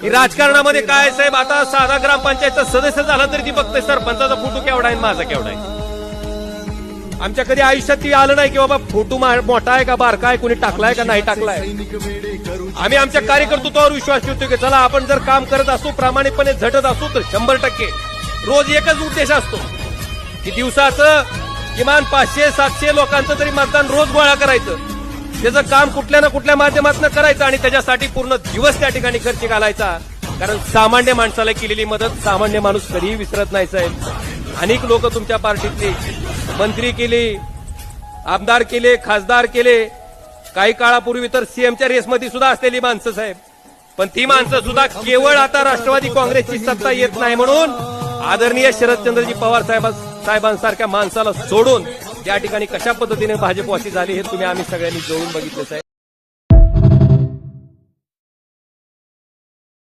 राजकारणामध्ये काय साहेब, आता साधा ग्रामपंचायतचा सदस्य झाला तरी ती बघते सरपंचाचा फोटो केवढा आहे माझा केवढा आहे. आमच्या कधी आयुष्यात ती आलं नाही की बाबा फोटो मोठा आहे का बारका आहे, कोणी टाकलाय का नाही टाकलाय. आम्ही आमच्या कार्यकर्तृत्वावर विश्वास ठेवतो की चला आपण जर काम करत असू प्रामाणिकपणे झटत असू तर 100% रोज एकच उद्देश असतो की दिवसाचं किमान 500-700 लोकांचं तरी मतदान रोज गोळा करायचं. त्याचं काम कुठल्या ना कुठल्या माध्यमातून करायचं आणि त्याच्यासाठी पूर्ण दिवस त्या ठिकाणी खर्च घालायचा. कारण सामान्य माणसाला केलेली मदत सामान्य माणूस कधीही विसरत नाही साहेब. अनेक लोक तुमच्या पार्टीतले मंत्री केले, आमदार केले, खासदार केले, काही काळापूर्वी तर सीएमच्या रेसमध्ये सुद्धा असलेली माणसं साहेब. पण ती माणसं सुद्धा केवळ आता राष्ट्रवादी काँग्रेसची सत्ता येत नाही म्हणून आदरणीय शरदचंद्रजी पवार साहेबांसारख्या माणसाला सोडून त्या ठिकाणी कशा पद्धतीने भाजपवासी झाली हे तुम्ही आम्ही सगळ्यांनी जोडून बघितलं साहेब.